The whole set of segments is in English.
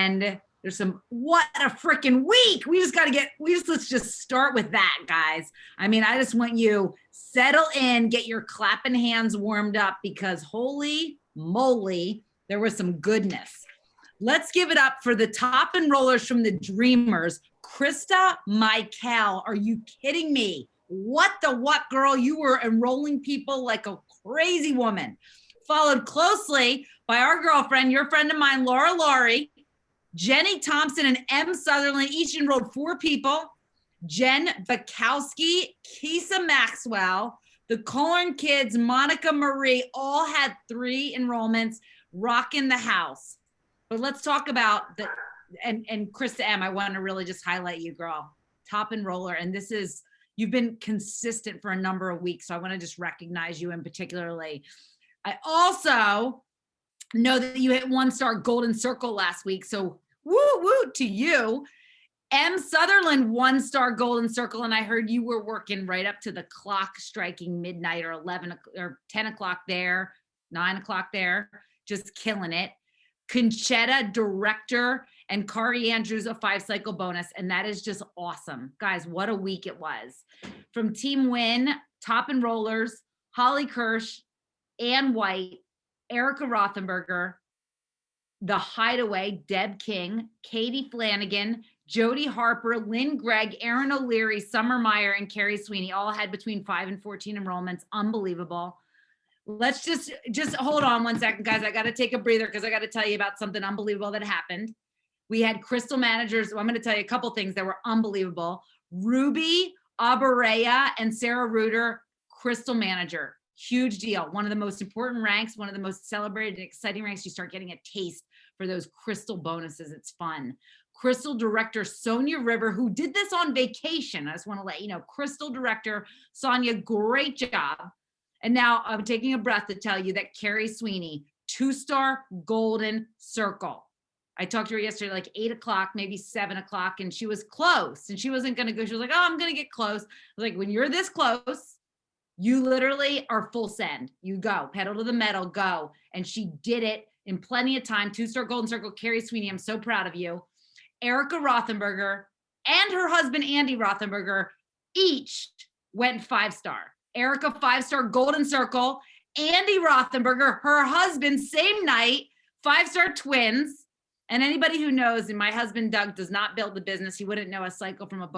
And what a freaking week. Let's just start with that, guys. I mean, I just want you settle in, get your clapping hands warmed up, because holy moly, there was some goodness. Let's give it up for the top enrollers from the Dreamers. Krista Michael, are you kidding me? What, girl? You were enrolling people like a crazy woman. Followed closely by our girlfriend, your friend of mine, Laura Laurie, Jenny Thompson, and M. Sutherland. Each enrolled 4 people. Jen Bukowski, Kisa Maxwell, the Colin kids, Monica Marie, all had 3 enrollments, rocking the house. But let's talk about and Krista M., I want to really just highlight you, girl. Top enroller. And you've been consistent for a number of weeks. So I want to just recognize you in particularly. I also know that you hit 1-star golden circle last week. So woo to you. M. Sutherland, 1-star golden circle. And I heard you were working right up to the clock striking midnight, or 11 or 10 o'clock there, 9 o'clock there, just killing it. Conchetta, director, and Kari Andrews, a 5-cycle bonus. And that is just awesome. Guys, what a week it was. From Team Win, top enrollers, Holly Kirsch, Ann White, Erica Rothenberger, The Hideaway, Deb King, Katie Flanagan, Jody Harper, Lynn Gregg, Erin O'Leary, Summer Meyer, and Carrie Sweeney all had between 5 and 14 enrollments. Unbelievable. Let's just hold on one second, guys. I got to take a breather because I got to tell you about something unbelievable that happened. We had crystal managers. I'm going to tell you a couple things that were unbelievable. Ruby Abareya and Sarah Reuter, crystal manager. Huge deal. One of the most important ranks, one of the most celebrated and exciting ranks. You start getting a taste for those crystal bonuses. It's fun. Crystal director Sonia River, who did this on vacation. I just want to let you know, crystal director Sonia, great job. And now I'm taking a breath to tell you that Carrie Sweeney, 2-star golden circle. I talked to her yesterday, like 8 o'clock, maybe 7 o'clock, and she was close and she wasn't going to go. She was like, oh, I'm going to get close. I was like, when you're this close, you literally are full send. You go, pedal to the metal, go. And she did it in plenty of time. 2-star golden circle, Carrie Sweeney. I'm so proud of you. Erica Rothenberger and her husband, Andy Rothenberger, each went 5-star. Erica, 5-star golden circle. Andy Rothenberger, her husband, same night, 5-star twins. And anybody who knows, and my husband, Doug, does not build the business. He wouldn't know a cycle from a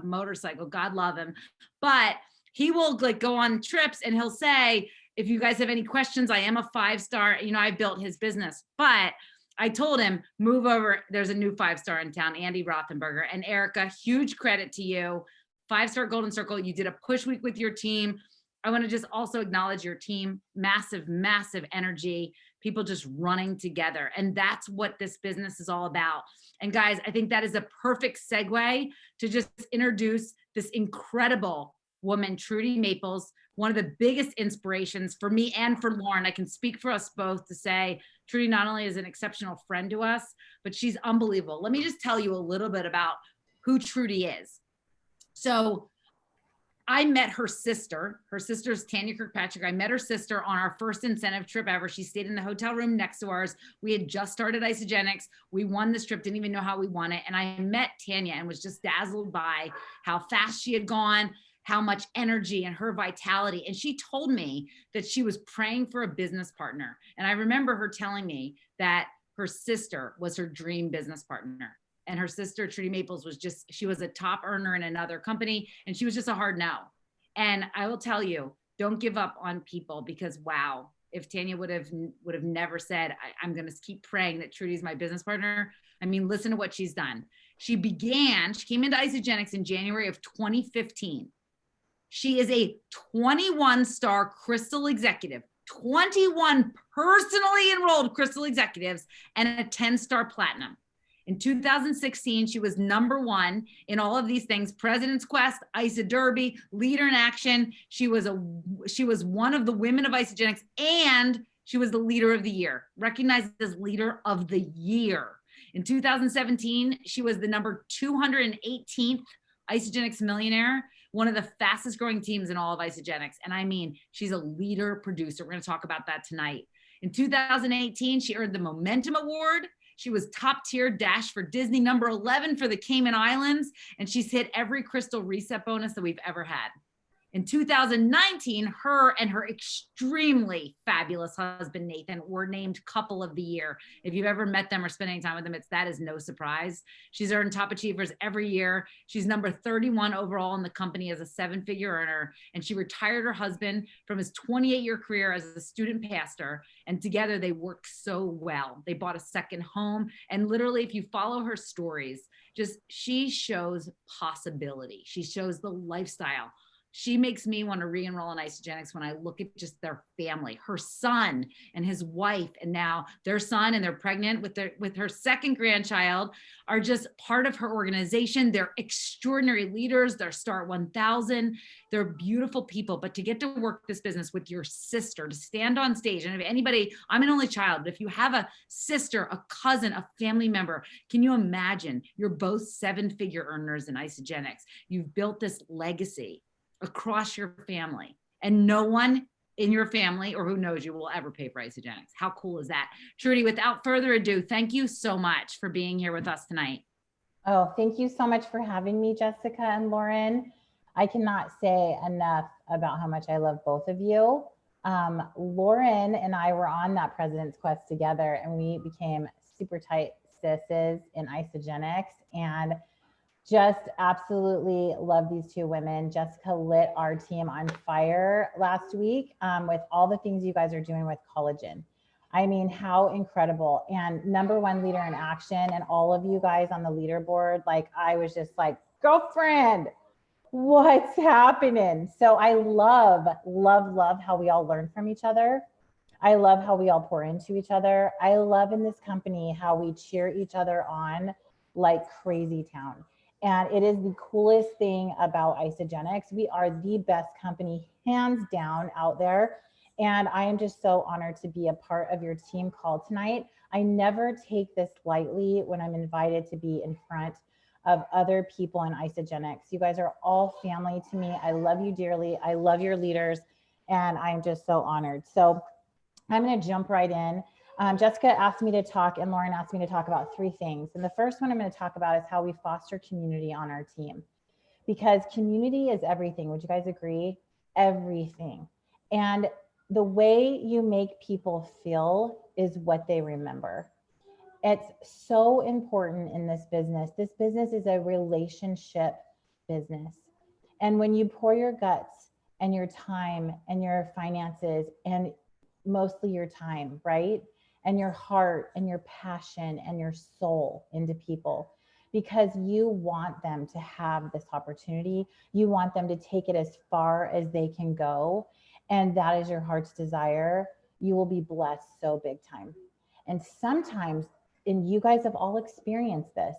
motorcycle. God love him. But he will like go on trips and he'll say, if you guys have any questions, I am a 5-star. You know, I built his business. But I told him, move over. There's a new 5-star in town, Andy Rothenberger. And Erica, huge credit to you. 5-star golden circle. You did a push week with your team. I want to just also acknowledge your team. Massive, massive energy. People just running together. And that's what this business is all about. And guys, I think that is a perfect segue to just introduce this incredible woman, Trudy Maples, one of the biggest inspirations for me and for Lauren. I can speak for us both to say Trudy not only is an exceptional friend to us, but she's unbelievable. Let me just tell you a little bit about who Trudy is. So I met her sister. Her sister's Tanya Kirkpatrick. I met her sister on our first incentive trip ever. She stayed in the hotel room next to ours. We had just started Isagenix. We won this trip, didn't even know how we won it. And I met Tanya and was just dazzled by how fast she had gone, how much energy and her vitality. And she told me that she was praying for a business partner. And I remember her telling me that her sister was her dream business partner. And her sister, Trudy Maples, she was a top earner in another company, and she was just a hard no. And I will tell you, don't give up on people, because wow, if Tanya would have never said, I'm going to keep praying that Trudy's my business partner. I mean, listen to what she's done. She came into Isagenix in January of 2015. She is a 21-star crystal executive, 21 personally enrolled crystal executives, and a 10-star platinum. In 2016, she was #1 in all of these things: President's Quest, ISA Derby, Leader in Action. She was one of the women of Isagenix, and she was the Leader of the Year, recognized as Leader of the Year. In 2017, she was the number 218th Isagenix Millionaire, one of the fastest growing teams in all of Isagenix. And I mean, she's a leader producer. We're going to talk about that tonight. In 2018, she earned the Momentum Award. She was top tier dash for Disney, number 11 for the Cayman Islands, and she's hit every crystal reset bonus that we've ever had. In 2019, her and her extremely fabulous husband, Nathan, were named Couple of the Year. If you've ever met them or spent any time with them, that is no surprise. She's earned top achievers every year. She's number 31 overall in the company as a 7-figure earner. And she retired her husband from his 28-year career as a student pastor. And together they work so well. They bought a second home. And literally, if you follow her stories, she shows possibility. She shows the lifestyle. She makes me want to re-enroll in Isagenix when I look at just their family, her son and his wife, and now their son, and they're pregnant with her second grandchild, are just part of her organization. They're extraordinary leaders. They're Start 1000. They're beautiful people. But to get to work this business with your sister, to stand on stage, and if anybody, I'm an only child, but if you have a sister, a cousin, a family member, can you imagine? You're both 7-figure earners in Isagenix. You've built this legacy across your family, and no one in your family or who knows you will ever pay for Isagenix. How cool is that? Trudy, without further ado, thank you so much for being here with us tonight. Oh, thank you so much for having me, Jessica and Lauren. I cannot say enough about how much I love both of you. Lauren and I were on that President's Quest together, and we became super tight sisses in Isagenix, and just absolutely love these two women. Jessica lit our team on fire last week with all the things you guys are doing with collagen. I mean, how incredible. And #1 leader in action, and all of you guys on the leaderboard, like, I was just like, girlfriend, what's happening? So I love how we all learn from each other. I love how we all pour into each other. I love in this company how we cheer each other on like crazy town. And it is the coolest thing about Isagenix. We are the best company, hands down, out there. And I am just so honored to be a part of your team call tonight. I never take this lightly when I'm invited to be in front of other people in Isagenix. You guys are all family to me. I love you dearly. I love your leaders. And I'm just so honored. So I'm going to jump right in. Jessica asked me to talk, and Lauren asked me to talk about 3 things. And the first one I'm going to talk about is how we foster community on our team, because community is everything. Would you guys agree? Everything. And the way you make people feel is what they remember. It's so important in this business. This business is a relationship business. And when you pour your guts and your time and your finances, and mostly your time, right? And your heart and your passion and your soul into people, because you want them to have this opportunity. You want them to take it as far as they can go. And that is your heart's desire. You will be blessed so big time. And sometimes, and you guys have all experienced this,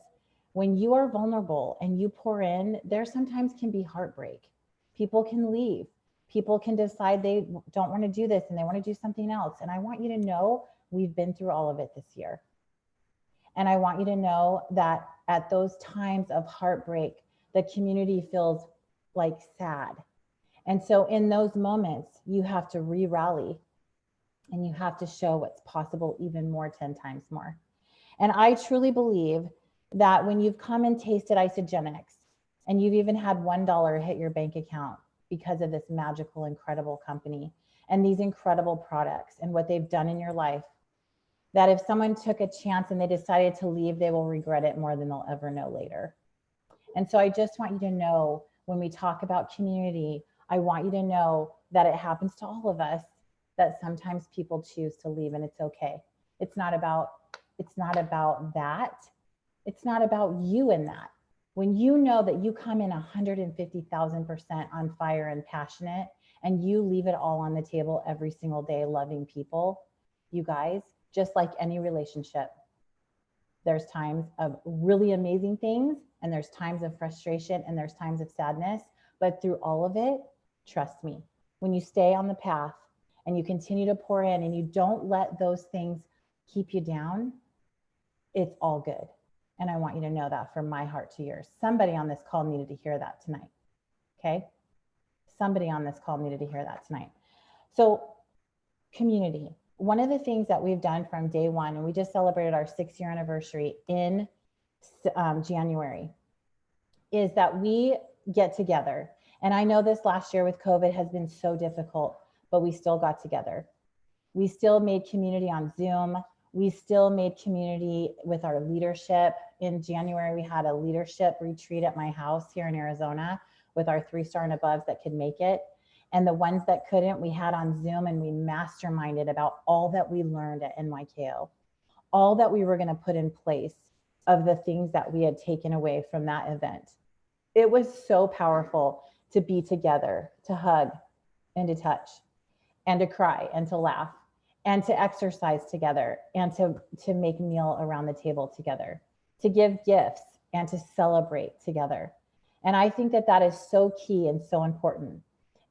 when you are vulnerable and you pour in, there sometimes can be heartbreak. People can leave. People can decide they don't want to do this and they want to do something else. And I want you to know we've been through all of it this year. And I want you to know that at those times of heartbreak, the community feels like sad. And so in those moments, you have to re-rally and you have to show what's possible even more, 10 times more. And I truly believe that when you've come and tasted Isagenix and you've even had $1 hit your bank account because of this magical, incredible company and these incredible products and what they've done in your life, that if someone took a chance and they decided to leave, they will regret it more than they'll ever know later. And so I just want you to know, when we talk about community, I want you to know that it happens to all of us, that sometimes people choose to leave, and it's okay. It's not about that. It's not about you in that. When you know that you come in 150,000% on fire and passionate, and you leave it all on the table every single day, loving people, you guys, just like any relationship, there's times of really amazing things, and there's times of frustration, and there's times of sadness. But through all of it, trust me, when you stay on the path and you continue to pour in and you don't let those things keep you down, it's all good. And I want you to know that from my heart to yours. Somebody on this call needed to hear that tonight. Okay? Somebody on this call needed to hear that tonight. So community. one of the things that we've done from day one, and we just celebrated our 6-year anniversary in January, is that we get together. And I know this last year with COVID has been so difficult, but we still got together. We still made community on Zoom. We still made community with our leadership. In January, we had a leadership retreat at my house here in Arizona with our 3-star and above that could make it. And the ones that couldn't, we had on Zoom, and we masterminded about all that we learned at NYKO, all that we were going to put in place of the things that we had taken away from that event. It was so powerful to be together, to hug and to touch and to cry and to laugh and to exercise together and to make meal around the table together, to give gifts and to celebrate together. And I think that that is so key and so important.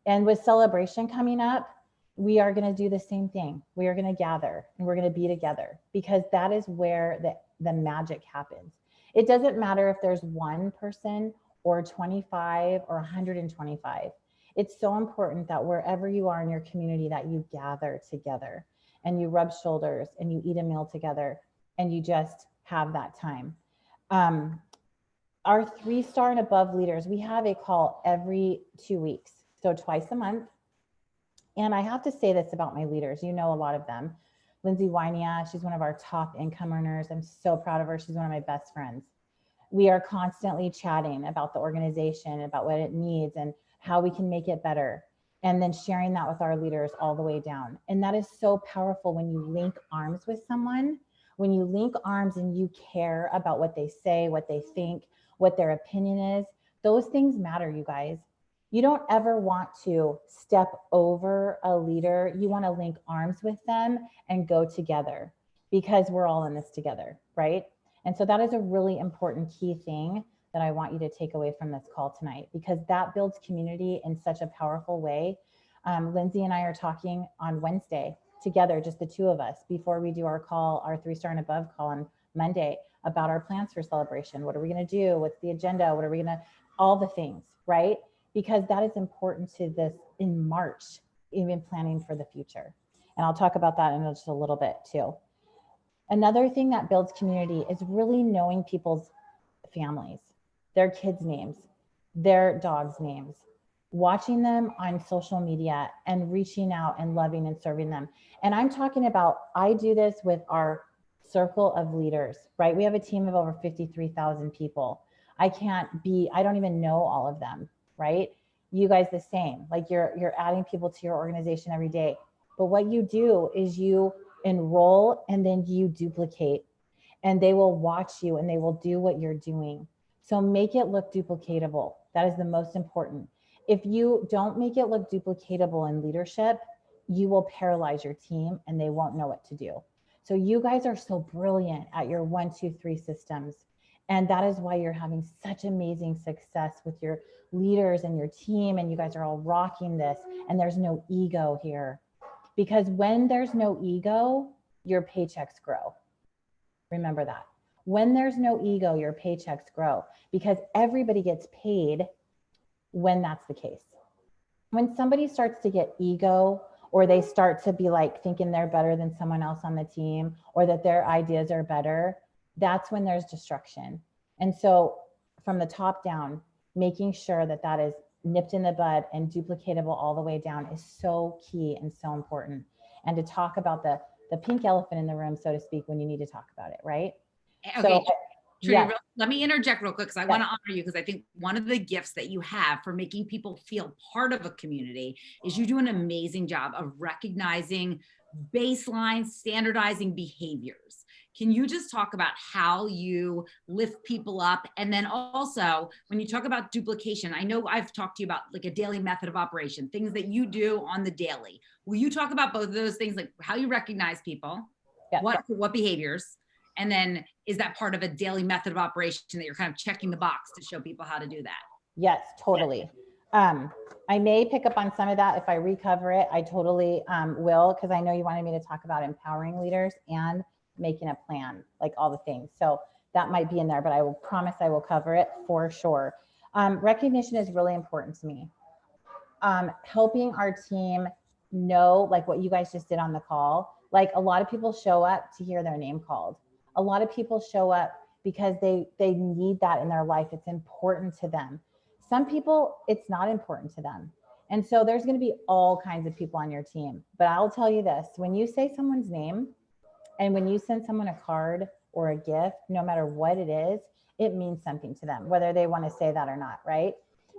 And with celebration coming up, we are going to do the same thing. We are going to gather and we're going to be together, because that is where the magic happens. It doesn't matter if there's one person or 25 or 125. It's so important that wherever you are in your community, that you gather together and you rub shoulders and you eat a meal together and you just have that time. Our 3-star and above leaders, we have a call every 2 weeks, so twice a month. And I have to say this about my leaders. You know a lot of them. Lindsay Wynia, she's one of our top income earners. I'm so proud of her. She's one of my best friends. We are constantly chatting about the organization, about what it needs and how we can make it better. And then sharing that with our leaders all the way down. And that is so powerful when you link arms with someone, when you link arms and you care about what they say, what they think, what their opinion is. Those things matter, you guys. You don't ever want to step over a leader. You want to link arms with them and go together, because we're all in this together, right? And so that is a really important key thing that I want you to take away from this call tonight, because that builds community in such a powerful way. Lindsay and I are talking on Wednesday together, just the two of us, before we do our call, our 3-star and above call on Monday, about our plans for celebration. What are we going to do? What's the agenda? What are we going to, all the things, right? Because that is important to this in March, even planning for the future. And I'll talk about that in just a little bit too. Another thing that builds community is really knowing people's families, their kids' names, their dogs' names, watching them on social media and reaching out and loving and serving them. And I'm talking about, I do this with our circle of leaders, right? We have a team of over 53,000 people. I don't even know all of them, right? You guys the same, like you're adding people to your organization every day. But what you do is you enroll and then you duplicate, and they will watch you and they will do what you're doing. So make it look duplicatable. That is the most important. If you don't make it look duplicatable in leadership, you will paralyze your team and they won't know what to do. So you guys are so brilliant at your 1, 2, 3 systems. And that is why you're having such amazing success with your leaders and your team. And you guys are all rocking this, and there's no ego here. Because when there's no ego, your paychecks grow. Remember that. When there's no ego, your paychecks grow, because everybody gets paid when that's the case. When somebody starts to get ego, or they start to be like thinking they're better than someone else on the team, or that their ideas are better, that's when there's destruction. And so from the top down, making sure that that is nipped in the bud and duplicatable all the way down is so key and so important. And to talk about the pink elephant in the room, so to speak, when you need to talk about it, right? Okay, so, Trudy, yeah. let me interject real quick, because I want to honor you, because I think one of the gifts that you have for making people feel part of a community is you do an amazing job of recognizing baseline, standardizing behaviors. Can you just talk about how you lift people up? And then also, when you talk about duplication, I know I've talked to you about like a daily method of operation, things that you do on the daily. Will you talk about both of those things, like how you recognize people, what behaviors, and then is that part of a daily method of operation that you're kind of checking the box to show people how to do that? Yes, totally. I may pick up on some of that if I recover it. I totally will, because I know you wanted me to talk about empowering leaders and making a plan, like all the things. So that might be in there, but I will promise I will cover it for sure. Recognition is really important to me. Helping our team know, like what you guys just did on the call, Like a lot of people show up to hear their name called. A lot of people show up because they need that in their life. It's important to them. Some people, it's not important to them. And so there's going to be all kinds of people on your team. But I'll tell you this, when you say someone's name and when you send someone a card or a gift, no matter what it is, it means something to them, whether they want to say that or not, right?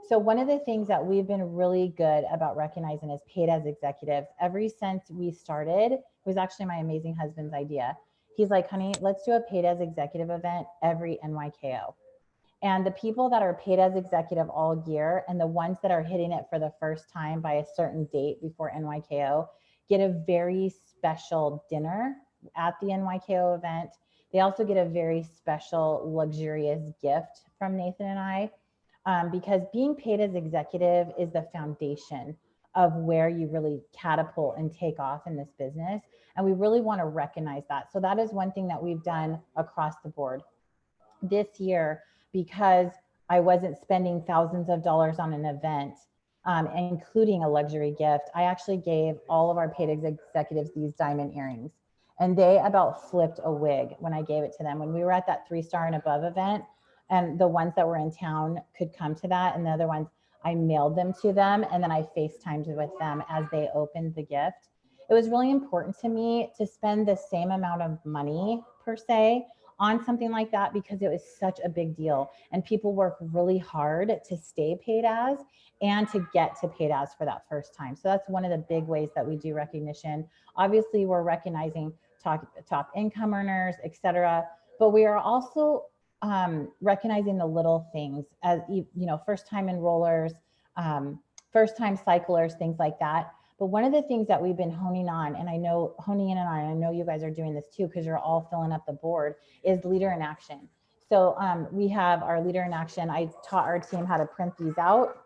So one of the things that we've been really good about recognizing is paid as executives. Ever since we started, it was actually my amazing husband's idea. He's like, honey, let's do a paid as executive event every NYKO. And the people that are paid as executive all year and the ones that are hitting it for the first time by a certain date before NYKO get a very special dinner at the NYKO event. They also get a very special, luxurious gift from Nathan and I, because being paid as executive is the foundation of where you really catapult and take off in this business. And we really want to recognize that. So that is one thing that we've done across the board this year, because I wasn't spending thousands of dollars on an event, including a luxury gift. I actually gave all of our paid executives these diamond earrings, and they about flipped a wig when I gave it to them. When we were at that 3-star and above event, and the ones that were in town could come to that, and the other ones, I mailed them to them, and then I FaceTimed with them as they opened the gift. It was really important to me to spend the same amount of money per se on something like that, because it was such a big deal and people work really hard to stay paid as and to get to paid as for that first time. So that's one of the big ways that we do recognition. Obviously, we're recognizing top income earners, etc., but we are also recognizing the little things, as you know, first time enrollers, first time cyclers, things like that. But one of the things that we've been honing on, and I know honing in, and I know you guys are doing this too, because you're all filling up the board, is leader in action. So we have our leader in action. I taught our team how to print these out.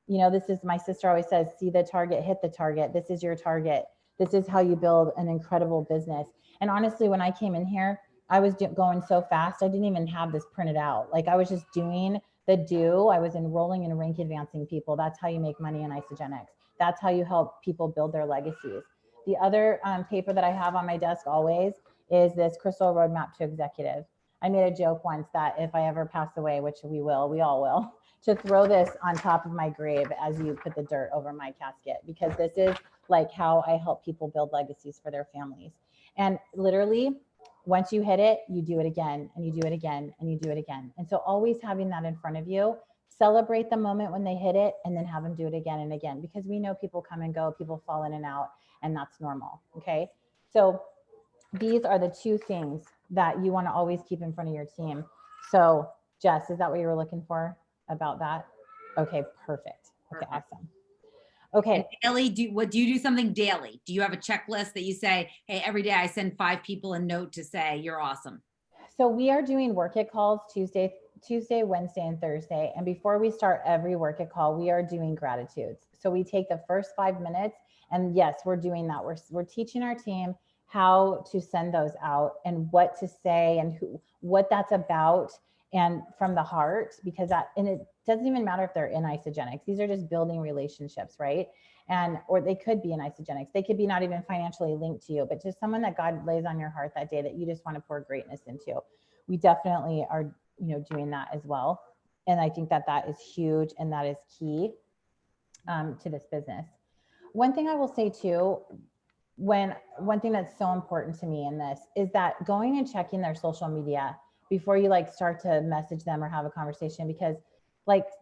You know, this is, my sister always says, see the target, hit the target. This is your target. This is how you build an incredible business. And honestly, when I came in here, I was going so fast, I didn't even have this printed out. Like I was just doing the do. I was enrolling and rank advancing people. That's how you make money in Isogenics. That's how you help people build their legacies. The other paper that I have on my desk always is this Crystal Roadmap to Executive. I made a joke once that if I ever pass away, which we all will, to throw this on top of my grave as you put the dirt over my casket, because this is like how I help people build legacies for their families. And literally, once you hit it, you do it again, and you do it again, and you do it again. And so always having that in front of you, celebrate the moment when they hit it, and then have them do it again and again, because we know people come and go, people fall in and out, and that's normal. Okay. So these are the two things that you want to always keep in front of your team. So Jess, is that what you were looking for about that? Okay, perfect. Okay, awesome. Okay. And daily, do you do something daily? Do you have a checklist that you say, hey, every day I send 5 people a note to say you're awesome? So we are doing work it calls Tuesday, Wednesday, and Thursday. And before we start every work it call, we are doing gratitudes. So we take the first 5 minutes, and yes, we're doing that. We're teaching our team how to send those out and what to say and what that's about, and from the heart, because and it doesn't even matter if they're in Isogenics. These are just building relationships, right? And or they could be in Isogenics. They could be not even financially linked to you, but just someone that God lays on your heart that day that you just want to pour greatness into. We definitely are, doing that as well. And I think that that is huge, and that is key to this business. One thing I will say too, one thing that's so important to me in this is that going and checking their social media before you start to message them or have a conversation, because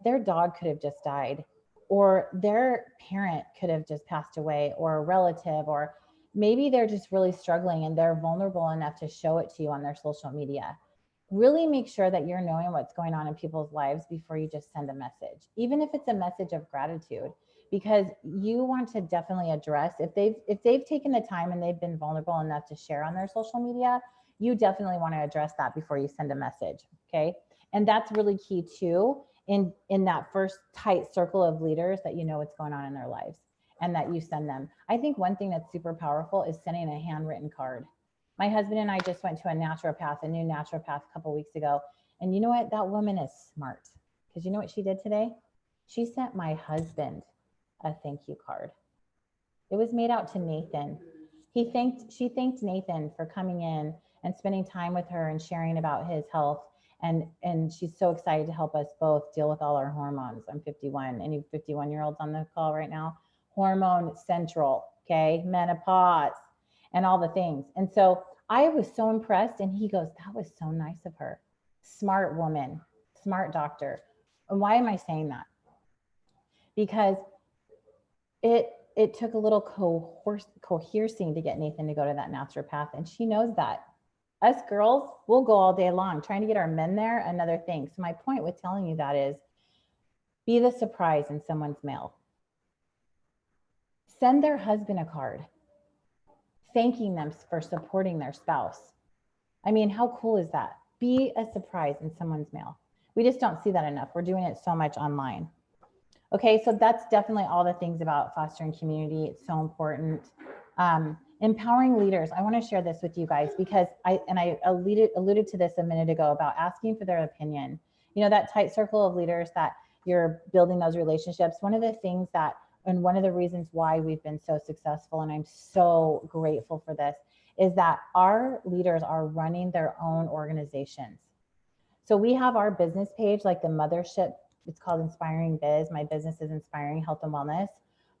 their dog could have just died, or their parent could have just passed away, or a relative, or maybe they're just really struggling and they're vulnerable enough to show it to you on their social media. Really make sure that you're knowing what's going on in people's lives before you just send a message, even if it's a message of gratitude, because you want to definitely address if they've taken the time and they've been vulnerable enough to share on their social media, you definitely want to address that before you send a message. Okay. And that's really key too, in that first tight circle of leaders, that you know what's going on in their lives and that you send them. I think one thing that's super powerful is sending a handwritten card. My husband and I just went to a new naturopath a couple weeks ago. And you know what? That woman is smart, because you know what she did today? She sent my husband a thank you card. It was made out to Nathan. She thanked Nathan for coming in and spending time with her and sharing about his health. And she's so excited to help us both deal with all our hormones. I'm 51. Any 51-year-olds on the call right now? Hormone central, okay? Menopause and all the things. And so I was so impressed. And he goes, that was so nice of her. Smart woman, smart doctor. And why am I saying that? Because it took a little coercing to get Nathan to go to that naturopath. And she knows that. Us girls, we'll go all day long. Trying to get our men there, another thing. So my point with telling you that is, be the surprise in someone's mail. Send their husband a card, thanking them for supporting their spouse. I mean, how cool is that? Be a surprise in someone's mail. We just don't see that enough. We're doing it so much online. Okay, so that's definitely all the things about fostering community. It's so important. Empowering leaders. I want to share this with you guys because I alluded to this a minute ago about asking for their opinion. You know, that tight circle of leaders that you're building those relationships. One of the things that, and one of the reasons why we've been so successful, and I'm so grateful for this, is that our leaders are running their own organizations. So we have our business page, like the mothership. It's called Inspiring Biz. My business is Inspiring Health and Wellness.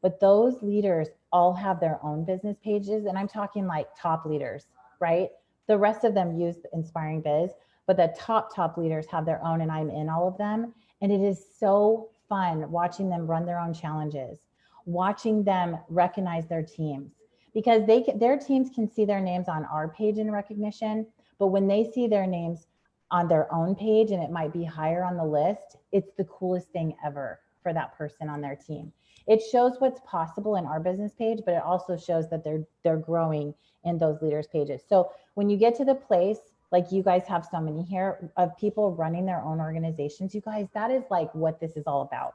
But those leaders all have their own business pages. And I'm talking like top leaders, right? The rest of them use Inspiring Biz, but the top leaders have their own, and I'm in all of them. And it is so fun watching them run their own challenges, watching them recognize their teams, because their teams can see their names on our page in recognition. But when they see their names on their own page, and it might be higher on the list, it's the coolest thing ever for that person on their team. It shows what's possible in our business page, but it also shows that they're growing in those leaders pages. So when you get to the place, like you guys have so many here, of people running their own organizations, you guys, that is like what this is all about.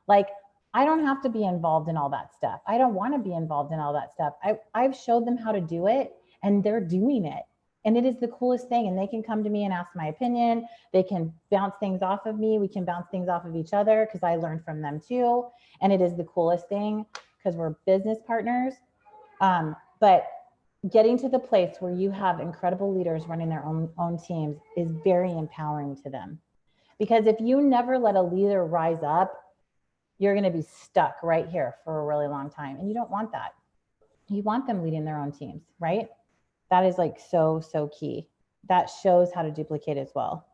Like, I don't have to be involved in all that stuff. I don't want to be involved in all that stuff. I've showed them how to do it, and they're doing it. And it is the coolest thing. And they can come to me and ask my opinion. They can bounce things off of me. We can bounce things off of each other because I learned from them too. And it is the coolest thing because we're business partners. But getting to the place where you have incredible leaders running their own teams is very empowering to them. Because if you never let a leader rise up, you're going to be stuck right here for a really long time. And you don't want that. You want them leading their own teams, right? That is like so key. That shows how to duplicate as well.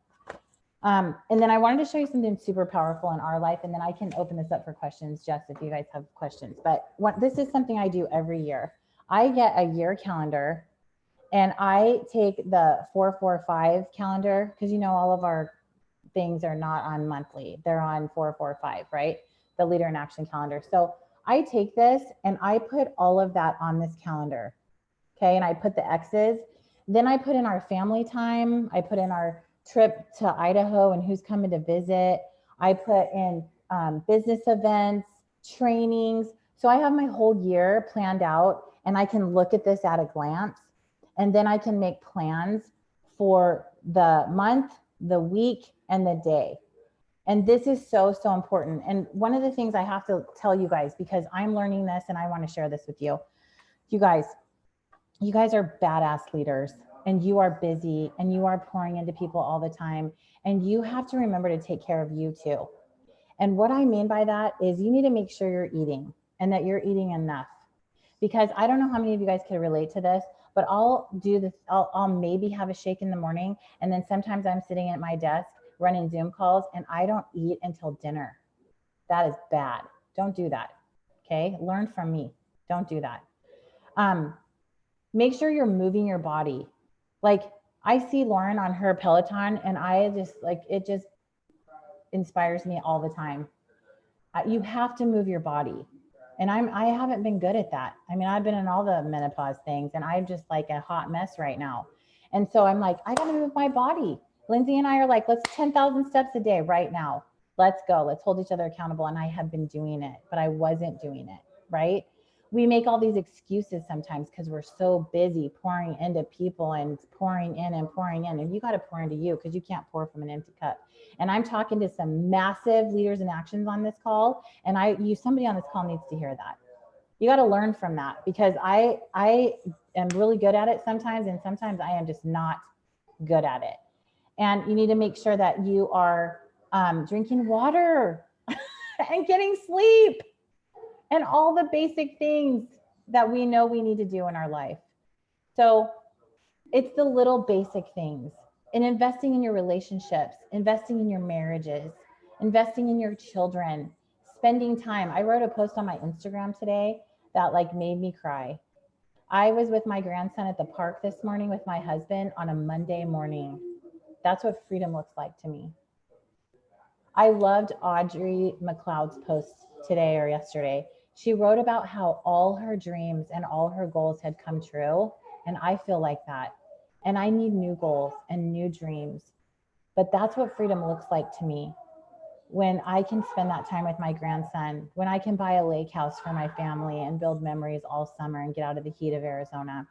And then I wanted to show you something super powerful in our life, and then I can open this up for questions, Jess, if you guys have questions. But this is something I do every year. I get a year calendar, and I take the 445 calendar, because you know all of our things are not on monthly. They're on 445, right? The Leader in Action calendar. So I take this and I put all of that on this calendar. Okay, and I put the X's. Then I put in our family time. I put in our trip to Idaho and who's coming to visit. I put in business events, trainings. So I have my whole year planned out, and I can look at this at a glance. And then I can make plans for the month, the week, and the day. And this is so important. And one of the things I have to tell you guys, because I'm learning this and I want to share this with you, you guys are badass leaders, and you are busy, and you are pouring into people all the time. And you have to remember to take care of you too. And what I mean by that is you need to make sure you're eating, and that you're eating enough. Because I don't know how many of you guys can relate to this, but I'll do this. I'll maybe have a shake in the morning. And then sometimes I'm sitting at my desk running Zoom calls, and I don't eat until dinner. That is bad. Don't do that. Okay. Learn from me. Don't do that. Make sure you're moving your body. Like, I see Lauren on her Peloton, and I just like, it just inspires me all the time. You have to move your body. And I haven't been good at that. I mean, I've been in all the menopause things, and I'm just like a hot mess right now. And so I'm like, I gotta move my body. Lindsay and I are like, let's 10,000 steps a day right now. Let's go. Let's hold each other accountable. And I have been doing it, but I wasn't doing it, right? We make all these excuses sometimes because we're so busy pouring into people and pouring in. And you got to pour into you, because you can't pour from an empty cup. And I'm talking to some massive leaders in actions on this call. And somebody on this call needs to hear that. You got to learn from that, because I am really good at it sometimes, and sometimes I am just not good at it. And you need to make sure that you are drinking water and getting sleep and all the basic things that we know we need to do in our life. So it's the little basic things, and investing in your relationships, investing in your marriages, investing in your children, spending time. I wrote a post on my Instagram today that like made me cry. I was with my grandson at the park this morning with my husband on a Monday morning. That's what freedom looks like to me. I loved Audrey McLeod's post today or yesterday. She wrote about how all her dreams and all her goals had come true. And I feel like that. And I need new goals and new dreams. But that's what freedom looks like to me. When I can spend that time with my grandson, when I can buy a lake house for my family and build memories all summer and get out of the heat of Arizona.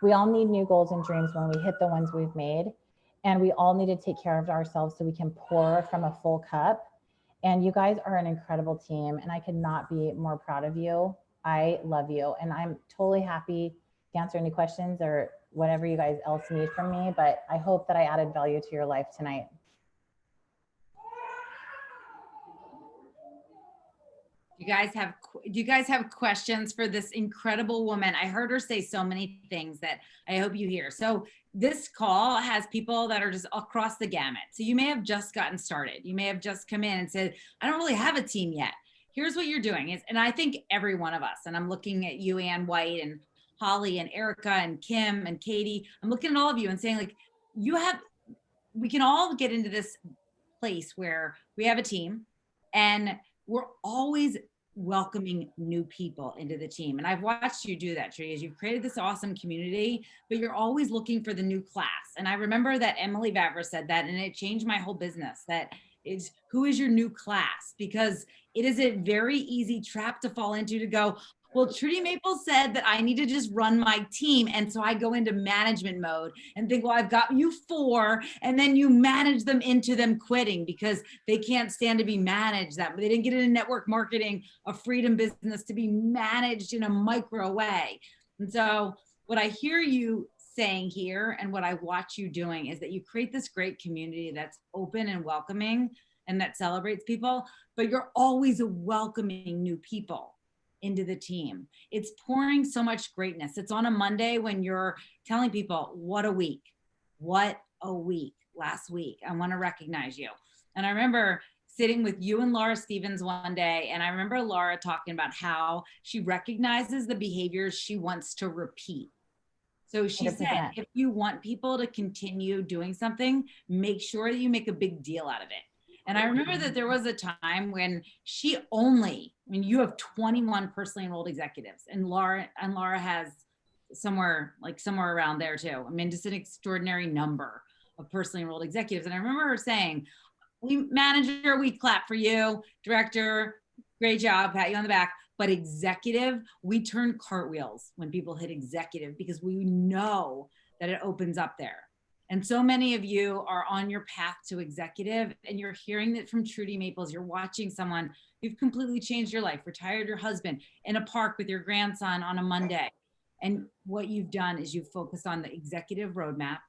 We all need new goals and dreams when we hit the ones we've made. And we all need to take care of ourselves so we can pour from a full cup. And you guys are an incredible team, and I could not be more proud of you. I love you, and I'm totally happy to answer any questions or whatever you guys else need from me. But I hope that I added value to your life tonight. Do you guys have questions for this incredible woman? I heard her say so many things that I hope you hear. So this call has people that are just across the gamut. So you may have just gotten started. You may have just come in and said, I don't really have a team yet. Here's what you're doing is, and I think every one of us, and I'm looking at you, Ann White, and Holly, and Erica, and Kim, and Katie. I'm looking at all of you and saying, like, we can all get into this place where we have a team, and we're always welcoming new people into the team. And I've watched you do that, Trudy, as you've created this awesome community, but you're always looking for the new class. And I remember that Emily Vavra said that, and it changed my whole business. That is, who is your new class? Because it is a very easy trap to fall into, to go, well, Trudy Maples said that I need to just run my team. And so I go into management mode and think, well, I've got you 4, and then you manage them into them quitting because they can't stand to be managed. That they didn't get into network marketing, a freedom business, to be managed in a micro way. And so what I hear you saying here and what I watch you doing is that you create this great community that's open and welcoming and that celebrates people, but you're always welcoming new people into the team. It's pouring so much greatness. It's on a Monday when you're telling people, what a week, last week. I want to recognize you. And I remember sitting with you and Laura Stevens one day, and I remember Laura talking about how she recognizes the behaviors she wants to repeat. So she 100%. Said, if you want people to continue doing something, make sure that you make a big deal out of it. And I remember that there was a time when you have 21 personally enrolled executives, and Laura has somewhere around there too. I mean, just an extraordinary number of personally enrolled executives. And I remember her saying, manager, we clap for you. Director, great job, pat you on the back. But executive, we turn cartwheels when people hit executive, because we know that it opens up there. And so many of you are on your path to executive, and you're hearing that from Trudy Maples. You're watching someone, you've completely changed your life, retired your husband in a park with your grandson on a Monday. And what you've done is you've focused on the executive roadmap,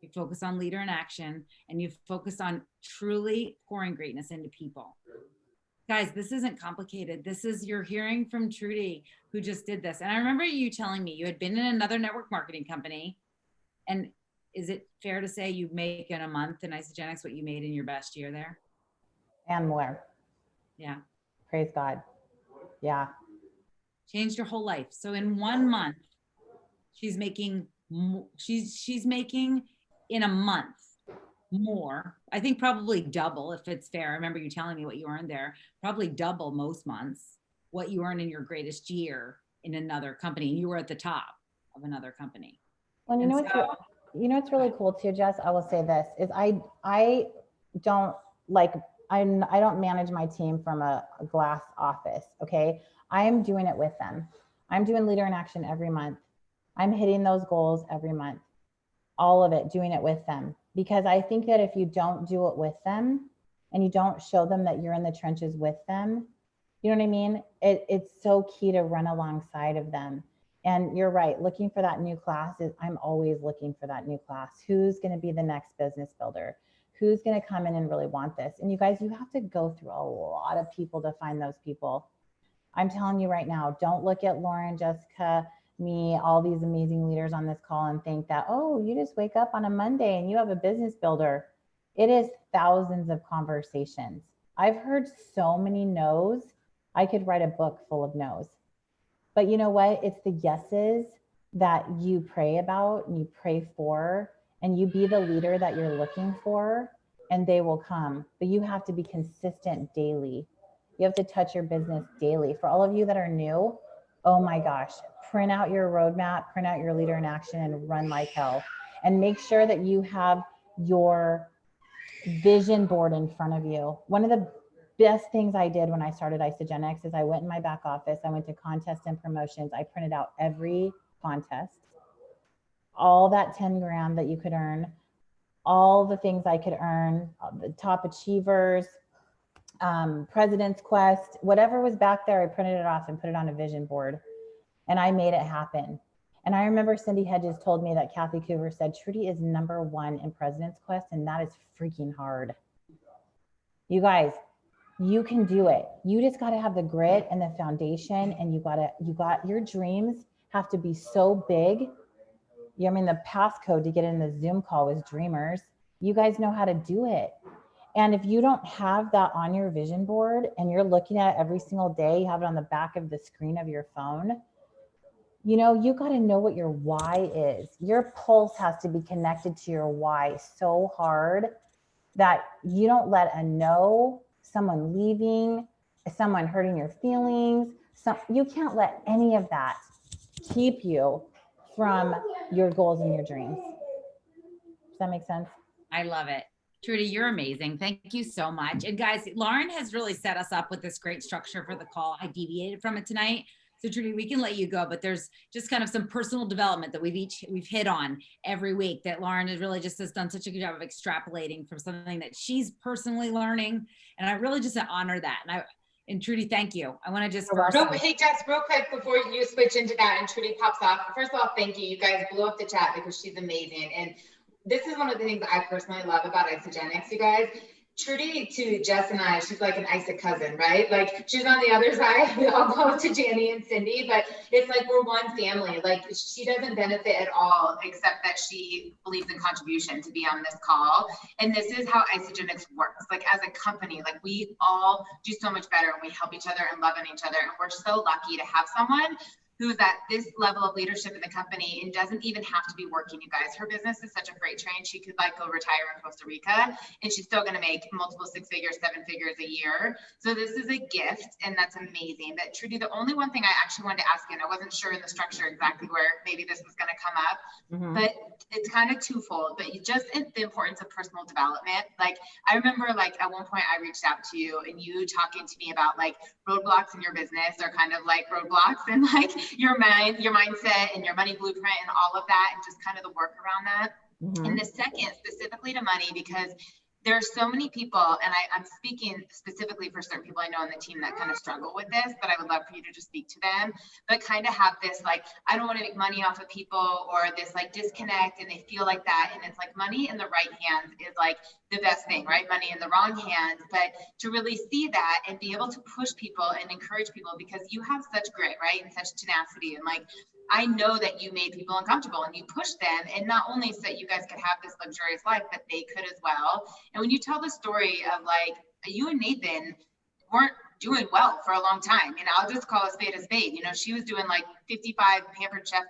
you focus on leader in action, and you've focused on truly pouring greatness into people. Guys, this isn't complicated. You're hearing from Trudy, who just did this. And I remember you telling me you had been in another network marketing company, and is it fair to say you make in a month in Isagenix what you made in your best year there? And more. Yeah. Praise God. Yeah. Changed your whole life. So in 1 month, she's making in a month more. I think probably double, if it's fair. I remember you telling me what you earned there. Probably double most months what you earn in your greatest year in another company. And you were at the top of another company. Well, you know what's really cool too, Jess? I will say this is I don't manage my team from a glass office. Okay. I am doing it with them. I'm doing leader in action every month. I'm hitting those goals every month, all of it, doing it with them. Because I think that if you don't do it with them and you don't show them that you're in the trenches with them, You know what I mean? It's so key to run alongside of them. And you're right, looking for that new class is, I'm always looking for that new class. Who's going to be the next business builder? Who's going to come in and really want this? And you guys, you have to go through a lot of people to find those people. I'm telling you right now, don't look at Lauren, Jessica, me, all these amazing leaders on this call and think that, oh, you just wake up on a Monday and you have a business builder. It is thousands of conversations. I've heard so many no's. I could write a book full of no's. But you know what? It's the yeses that you pray about and you pray for, and you be the leader that you're looking for, and they will come. But you have to be consistent daily. You have to touch your business daily. For all of you that are new, oh my gosh, print out your roadmap, print out your leader in action, and run like hell. And make sure that you have your vision board in front of you. One of the best things I did when I started Isagenix is I went in my back office, I went to contests and promotions. I printed out every contest, all that 10 grand that you could earn, all the things I could earn, the top achievers, President's Quest, whatever was back there, I printed it off and put it on a vision board, and I made it happen. And I remember Cindy Hedges told me that Kathy Coover said, Trudy is #1 in President's Quest, and that is freaking hard. You guys, you can do it. You just got to have the grit and the foundation, and you got your dreams have to be so big. I mean, the passcode to get in the Zoom call was dreamers. You guys know how to do it. And if you don't have that on your vision board and you're looking at it every single day, you have it on the back of the screen of your phone, you got to know what your why is. Your pulse has to be connected to your why so hard that you don't let a no, someone leaving, someone hurting your feelings. You can't let any of that keep you from your goals and your dreams. Does that make sense? I love it. Trudy, you're amazing. Thank you so much. And guys, Lauren has really set us up with this great structure for the call. I deviated from it tonight. So Trudy, we can let you go, but there's just kind of some personal development that we've hit on every week that Lauren has done such a good job of extrapolating from something that she's personally learning. And I really just honor that. And Trudy, thank you. I want to just hey Jess, real quick before you switch into that and Trudy pops off. First of all, thank you. You guys blew up the chat because she's amazing. And this is one of the things that I personally love about Isagenix, you guys. Trudy to Jess and I, she's like an Isa cousin, right? Like she's on the other side. We all go to Janny and Cindy, but it's like we're one family. Like she doesn't benefit at all, except that she believes in contribution to be on this call. And this is how Isagenix works. Like as a company, like we all do so much better and we help each other and love on each other. And we're so lucky to have someone who's at this level of leadership in the company and doesn't even have to be working, you guys. Her business is such a freight train. She could like go retire in Costa Rica and she's still gonna make multiple 6 figures, 7 figures a year. So this is a gift and that's amazing. But Trudy, the only one thing I actually wanted to ask you, and I wasn't sure in the structure exactly where maybe this was gonna come up, but it's kind of twofold, but the importance of personal development. Like I remember like at one point I reached out to you and you talking to me about like roadblocks in your business are kind of like roadblocks and like your mindset and your money blueprint and all of that and just kind of the work around that. And the second specifically to money, because there's so many people, and I'm speaking specifically for certain people I know on the team that kind of struggle with this, but I would love for you to just speak to them, but kind of have this, like, I don't want to make money off of people or this like disconnect and they feel like that. And it's like money in the right hands is like the best thing, right? Money in the wrong hands, but to really see that and be able to push people and encourage people because you have such grit, right? And such tenacity. And like, I know that you made people uncomfortable and you pushed them, and not only so that you guys could have this luxurious life, but they could as well. And when you tell the story of like you and Nathan weren't doing well for a long time, and I'll just call a spade a spade. You know, she was doing like 55 pampered chef,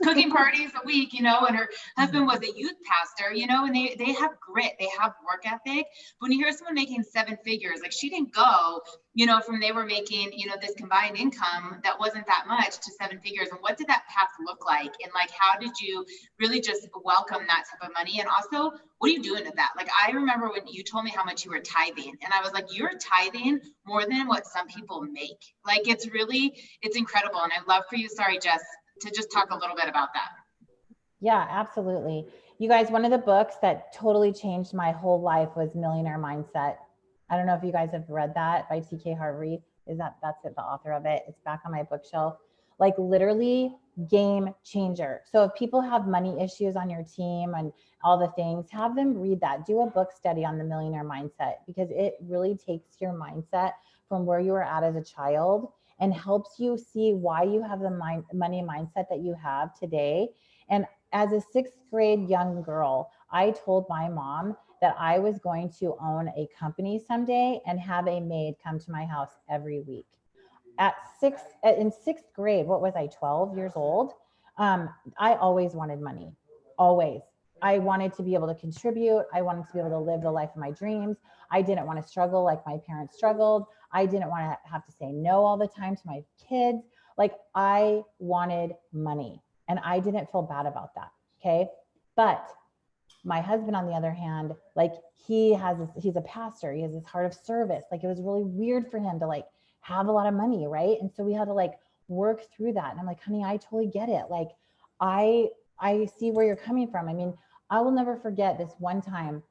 cooking parties a week, you know, and her husband was a youth pastor, you know, and they have grit, they have work ethic. When you hear someone making 7 figures, like she didn't go, you know, from they were making, you know, this combined income that wasn't that much to 7 figures. And what did that path look like? And like, how did you really just welcome that type of money? And also, what are you doing with that? Like, I remember when you told me how much you were tithing, and I was like, you're tithing more than what some people make. Like, it's incredible. And I'd love for you, sorry, Jess, to just talk a little bit about that. Yeah, absolutely. You guys, one of the books that totally changed my whole life was Millionaire Mindset. I don't know if you guys have read that by T.K. Harvey. That's it, the author of it. It's back on my bookshelf. Like literally game changer. So if people have money issues on your team and all the things, have them read that. Do a book study on the Millionaire Mindset, because it really takes your mindset from where you were at as a child and helps you see why you have the money mindset that you have today. And as a 6th grade young girl, I told my mom that I was going to own a company someday and have a maid come to my house every week. In 6th grade, what was I, 12 years old? I always wanted money, always. I wanted to be able to contribute. I wanted to be able to live the life of my dreams. I didn't want to struggle like my parents struggled. I didn't want to have to say no all the time to my kids. Like I wanted money and I didn't feel bad about that. Okay. But my husband, on the other hand, like he's a pastor. He has this heart of service. Like it was really weird for him to like have a lot of money. Right. And so we had to like work through that. And I'm like, honey, I totally get it. Like I see where you're coming from. I mean, I will never forget this one time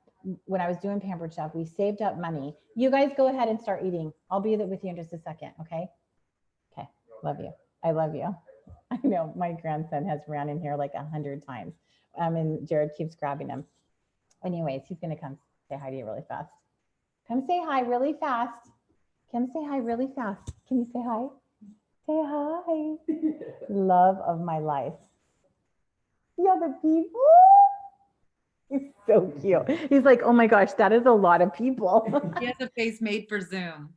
when I was doing Pampered Chef. We saved up money. You guys go ahead and start eating. I'll be with you in just a second. Okay. Okay. Love you. I love you. I know my grandson has ran in here like 100 times. And Jared keeps grabbing him. Anyways, he's going to come say hi to you really fast. Come say hi really fast. Come say hi really fast. Can you say hi? Say hi. Love of my life. See all the people? He's so cute. He's like, oh my gosh, that is a lot of people. He has a face made for Zoom.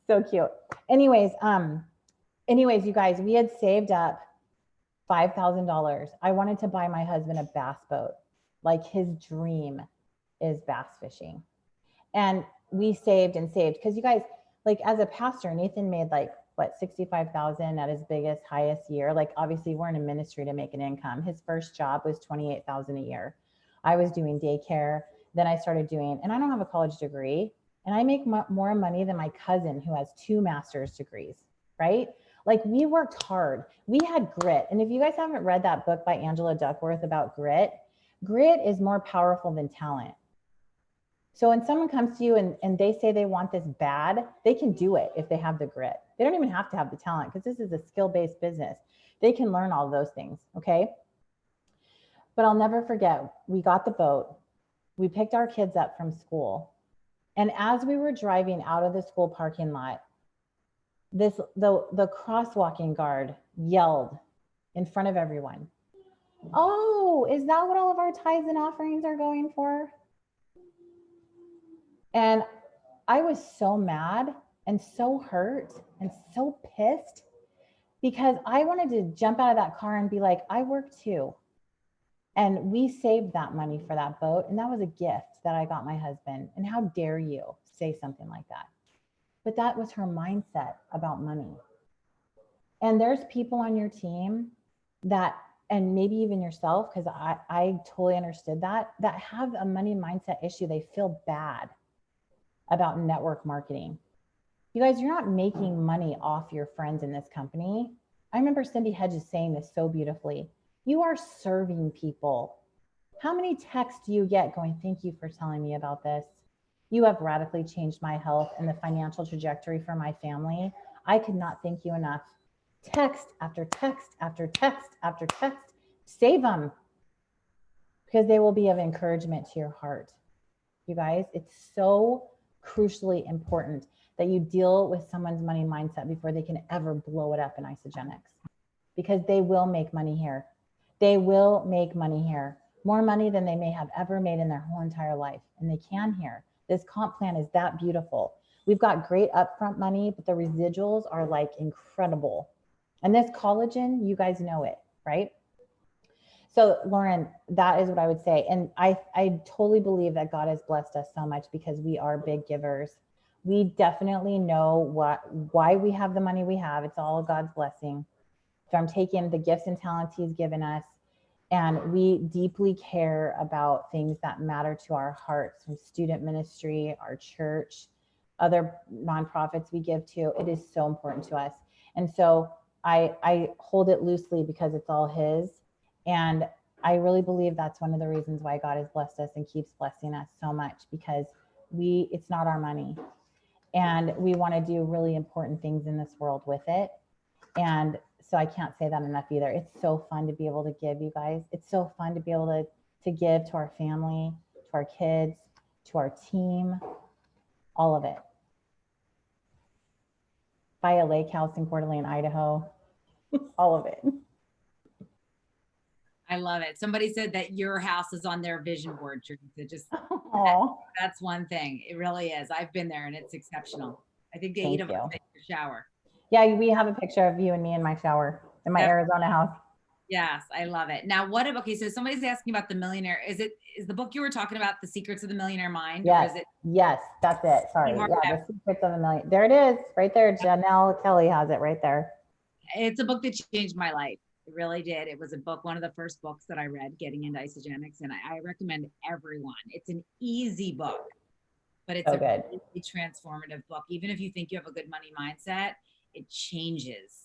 So cute. Anyways, you guys, we had saved up $5,000. I wanted to buy my husband a bass boat. Like his dream is bass fishing. And we saved and saved because you guys, like as a pastor, Nathan made like what, 65,000 at his biggest, highest year. Like obviously we're in a ministry to make an income. His first job was 28,000 a year. I was doing daycare. Then I started doing, and I don't have a college degree, and I make more money than my cousin who has 2 master's degrees, right? Like we worked hard. We had grit. And if you guys haven't read that book by Angela Duckworth about grit, grit is more powerful than talent. So when someone comes to you and they say they want this bad, they can do it if they have the grit. They don't even have to have the talent because this is a skill-based business. They can learn all those things, okay? But I'll never forget, we got the boat. We picked our kids up from school. And as we were driving out of the school parking lot, the crosswalking guard yelled in front of everyone, "Oh, is that what all of our tithes and offerings are going for?" And I was so mad and so hurt and so pissed because I wanted to jump out of that car and be like, I work too. And we saved that money for that boat. And that was a gift that I got my husband. And how dare you say something like that? But that was her mindset about money. And there's people on your team that, and maybe even yourself, because I totally understood that have a money mindset issue. They feel bad about network marketing. You guys, you're not making money off your friends in this company. I remember Cindy Hedges saying this so beautifully. You are serving people. How many texts do you get going, "Thank you for telling me about this. You have radically changed my health and the financial trajectory for my family. I could not thank you enough." Text after text after text after text. Save them because they will be of encouragement to your heart. You guys, it's so crucially important that you deal with someone's money mindset before they can ever blow it up in Isogenics, because they will make money here. They will make money here, more money than they may have ever made in their whole entire life. And they can here. This comp plan is that beautiful. We've got great upfront money, but the residuals are like incredible. And this collagen, you guys know it, right? So Lauren, that is what I would say. And I totally believe that God has blessed us so much because we are big givers. We definitely know why we have the money we have. It's all God's blessing. From taking the gifts and talents he's given us. And we deeply care about things that matter to our hearts, from student ministry, our church, other nonprofits we give to. It is so important to us. And so I hold it loosely because it's all his. And I really believe that's one of the reasons why God has blessed us and keeps blessing us so much, because it's not our money. And we want to do really important things in this world with it. And so I can't say that enough either. It's so fun to be able to give, you guys. It's so fun to be able to give to our family, to our kids, to our team, all of it. Buy a lake house in Coeur d'Alene, Idaho, all of it. I love it. Somebody said that your house is on their vision board, Trudy. Just that's one thing. It really is. I've been there and it's exceptional. I think they eat a shower. Yeah, we have a picture of you and me in my shower in my Arizona house. Yes, I love it. Now, what about, okay, so somebody's asking about the millionaire. Is the book you were talking about, The Secrets of the Millionaire Mind? Yes, or is it? Yes, that's it. Sorry. Yeah, The Secrets of the Million. There it is, right there. Janelle Kelly has it right there. It's a book that changed my life. It really did. It was a book, one of the first books that I read getting into isogenics, and I recommend everyone. It's an easy book, but it's really transformative book. Even if you think you have a good money mindset, it changes.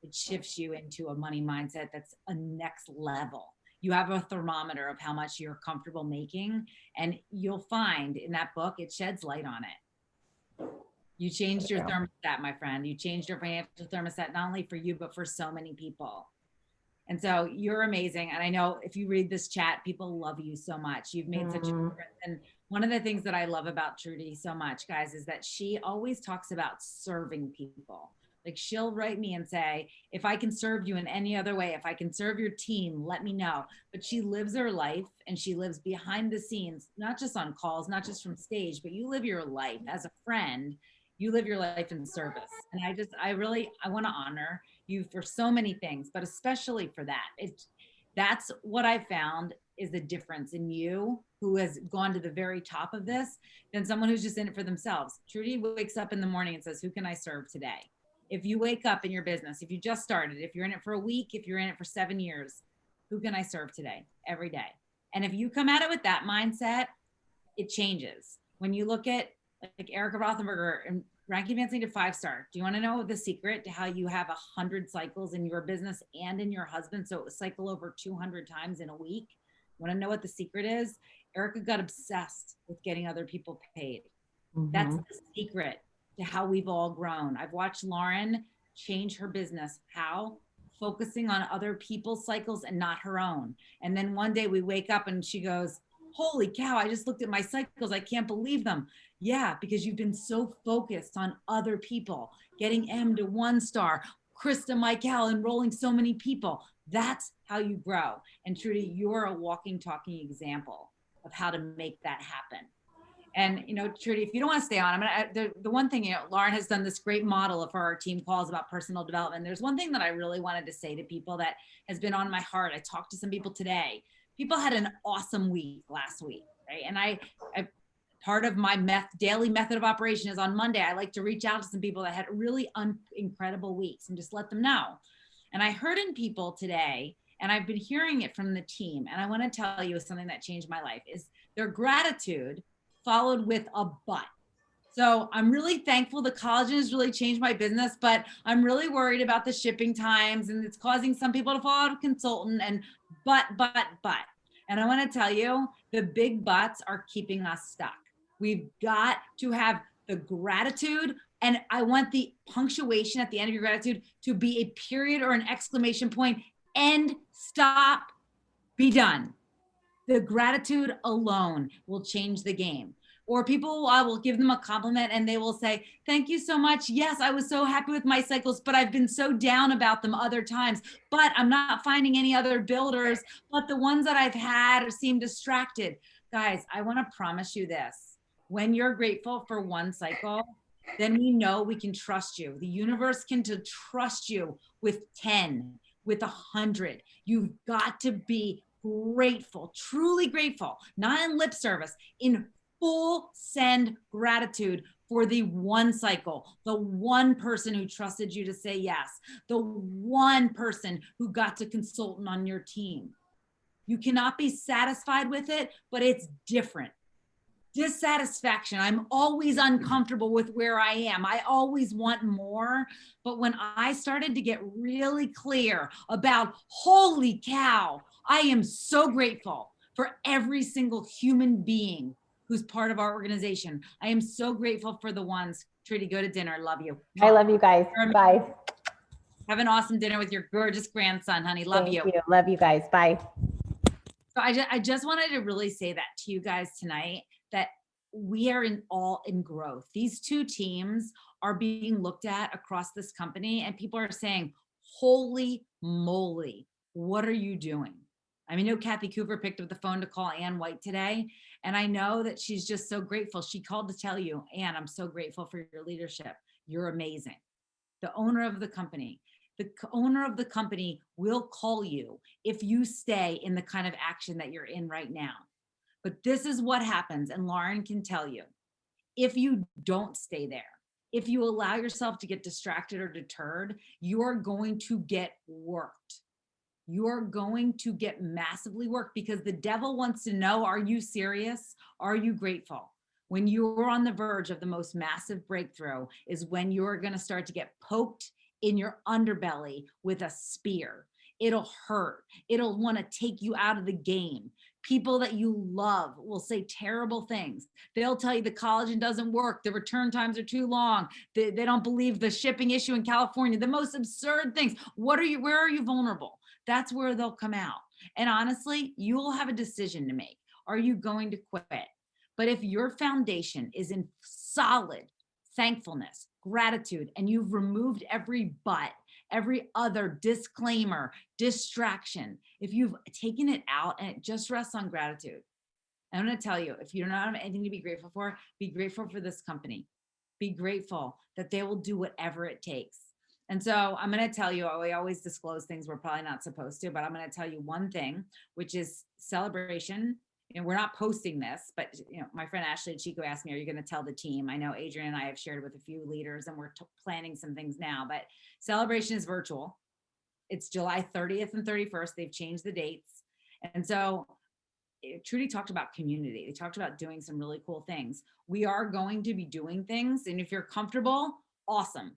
It shifts you into a money mindset that's a next level. You have a thermometer of how much you're comfortable making, and you'll find in that book, it sheds light on it. You changed your thermostat, my friend. You changed your financial thermostat, not only for you, but for so many people. And so you're amazing. And I know if you read this chat, people love you so much. You've made such a difference. And one of the things that I love about Trudy so much, guys, is that she always talks about serving people. Like she'll write me and say, if I can serve you in any other way, if I can serve your team, let me know. But she lives her life and she lives behind the scenes, not just on calls, not just from stage, but you live your life as a friend. You live your life in service. And I want to honor you for so many things, but especially for that. That's what I found is the difference in you, who has gone to the very top of this, than someone who's just in it for themselves. Trudy wakes up in the morning and says, who can I serve today? If you wake up in your business, if you just started, if you're in it for a week, if you're in it for 7 years, who can I serve today, every day? And if you come at it with that mindset, it changes. When you look at like Erica Rothenberger and ranking advancing to 5-star, do you want to know the secret to how you have 100 cycles in your business and in your husband? So it was cycle over 200 times in a week. You want to know what the secret is? Erica got obsessed with getting other people paid. That's the secret to how we've all grown. I've watched Lauren change her business. How? Focusing on other people's cycles and not her own. And then one day we wake up and she goes, holy cow, I just looked at my cycles. I can't believe them. Yeah, because you've been so focused on other people, getting M to 1-star, Krista Michael, enrolling so many people. That's how you grow. And Trudy, you're a walking, talking example of how to make that happen. And, you know, Trudy, if you don't want to stay on, the one thing, you know, Lauren has done this great model for our team calls about personal development. There's one thing that I really wanted to say to people that has been on my heart. I talked to some people today. People had an awesome week last week, right? And I part of my daily method of operation is on Monday, I like to reach out to some people that had really incredible weeks and just let them know. And I heard in people today, and I've been hearing it from the team, and I want to tell you something that changed my life, is their gratitude followed with a but. So I'm really thankful the collagen has really changed my business, but I'm really worried about the shipping times and it's causing some people to fall out of consultant and but. And I want to tell you, the big buts are keeping us stuck. We've got to have the gratitude, and I want the punctuation at the end of your gratitude to be a period or an exclamation point, end, stop, be done. The gratitude alone will change the game. Or people, I will give them a compliment and they will say, thank you so much. Yes, I was so happy with my cycles, but I've been so down about them other times, but I'm not finding any other builders, but the ones that I've had seem distracted. Guys, I want to promise you this. When you're grateful for one cycle, then we know we can trust you. The universe can trust you with 10, with 100. You've got to be grateful, truly grateful, not in lip service, in full send gratitude for the one cycle, the one person who trusted you to say yes, the one person who got to consultant on your team. You cannot be satisfied with it, but it's different. Dissatisfaction. I'm always uncomfortable with where I am. I always want more. But when I started to get really clear about, holy cow, I am so grateful for every single human being who's part of our organization. I am so grateful for the ones. Trudy, go to dinner. Love you. I love you guys. Bye. Have an awesome dinner with your gorgeous grandson, honey. Love you. Thank you. Love you guys. Bye. So I just wanted to really say that to you guys tonight, that we are all in growth. These two teams are being looked at across this company, and people are saying, holy moly, what are you doing? I mean, I know Kathy Cooper picked up the phone to call Ann White today, and I know that she's just so grateful. She called to tell you, Ann, I'm so grateful for your leadership. You're amazing. The owner of the company will call you if you stay in the kind of action that you're in right now. But this is what happens, and Lauren can tell you, if you don't stay there, if you allow yourself to get distracted or deterred, you're going to get worked. You're going to get massively worked, because the devil wants to know, are you serious? Are you grateful? When you're on the verge of the most massive breakthrough is when you're going to start to get poked in your underbelly with a spear. It'll hurt. It'll want to take you out of the game. People that you love will say terrible things. They'll tell you the collagen doesn't work. The return times are too long. They don't believe the shipping issue in California. The most absurd things. Where are you vulnerable? That's where they'll come out. And honestly, you'll have a decision to make. Are you going to quit? But if your foundation is in solid thankfulness, gratitude, and you've removed every but, every other disclaimer, distraction, if you've taken it out and it just rests on gratitude, I'm going to tell you, if you don't have anything to be grateful for, be grateful for this company. Be grateful that they will do whatever it takes. And so I'm going to tell you, we always disclose things we're probably not supposed to, but I'm going to tell you one thing, which is celebration. You know, we're not posting this, but you know, my friend Ashley Chico asked me, are you going to tell the team? I know Adrian and I have shared with a few leaders, and we're planning some things now, but celebration is virtual. It's July 30th and 31st. They've changed the dates. And so Trudy talked about community. They talked about doing some really cool things. We are going to be doing things. And if you're comfortable, awesome.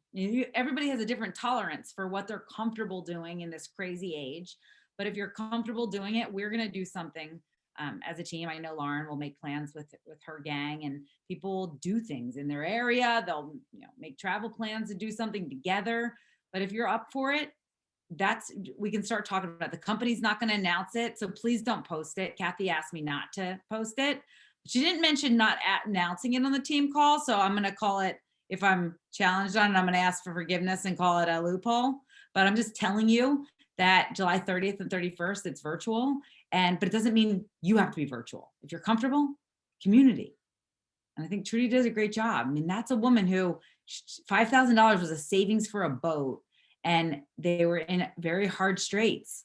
Everybody has a different tolerance for what they're comfortable doing in this crazy age. But if you're comfortable doing it, we're going to do something as a team. I know Lauren will make plans with her gang, and people will do things in their area. They'll make travel plans to do something together. But if you're up for it, we can start talking about it. The company's not going to announce it, so please don't post it. Kathy asked me not to post it. She didn't mention not announcing it on the team call, so I'm going to call it, if I'm challenged on it, I'm going to ask for forgiveness and call it a loophole. But I'm just telling you that July 30th and 31st, it's virtual. But it doesn't mean you have to be virtual. If you're comfortable, community. And I think Trudy does a great job. I mean, that's a woman who $5,000 was a savings for a boat, and they were in very hard straits.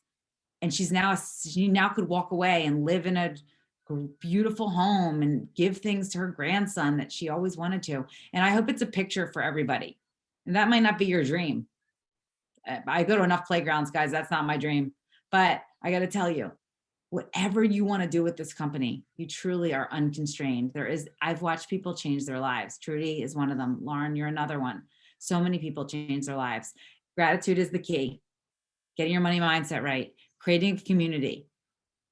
And she now could walk away and live in a beautiful home and give things to her grandson that she always wanted to. And I hope it's a picture for everybody. And that might not be your dream. I go to enough playgrounds, guys. That's not my dream. But I got to tell you, whatever you want to do with this company, you truly are unconstrained. I've watched people change their lives. Trudy is one of them. Lauren, you're another one. So many people change their lives. Gratitude is the key. Getting your money mindset right, creating a community,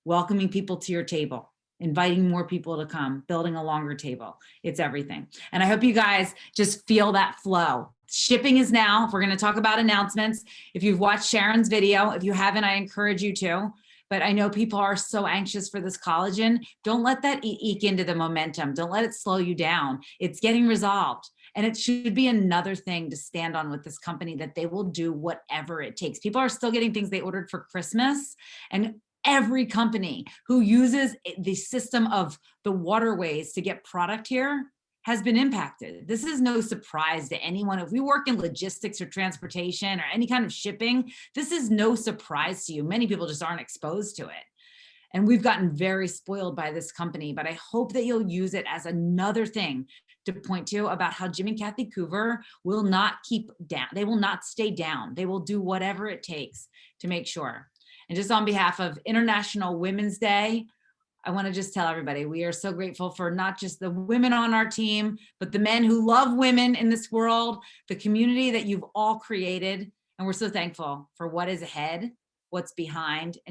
welcoming people to your table, inviting more people to come, building a longer table. It's everything. And I hope you guys just feel that flow. Shipping is now. We're going to talk about announcements. If you've watched Sharon's video, if you haven't, I encourage you to. But I know people are so anxious for this collagen. Don't let that eke into the momentum. Don't let it slow you down. It's getting resolved. And it should be another thing to stand on with this company, that they will do whatever it takes. People are still getting things they ordered for Christmas. And every company who uses the system of the waterways to get product here has been impacted. This is no surprise to anyone. If we work in logistics or transportation or any kind of shipping, this is no surprise to you. Many people just aren't exposed to it. And we've gotten very spoiled by this company, but I hope that you'll use it as another thing to point to about how Jim and Kathy Coover will not keep down. They will not stay down. They will do whatever it takes to make sure. And just on behalf of International Women's Day, I want to just tell everybody, we are so grateful for not just the women on our team, but the men who love women in this world, the community that you've all created. And we're so thankful for what is ahead, what's behind, and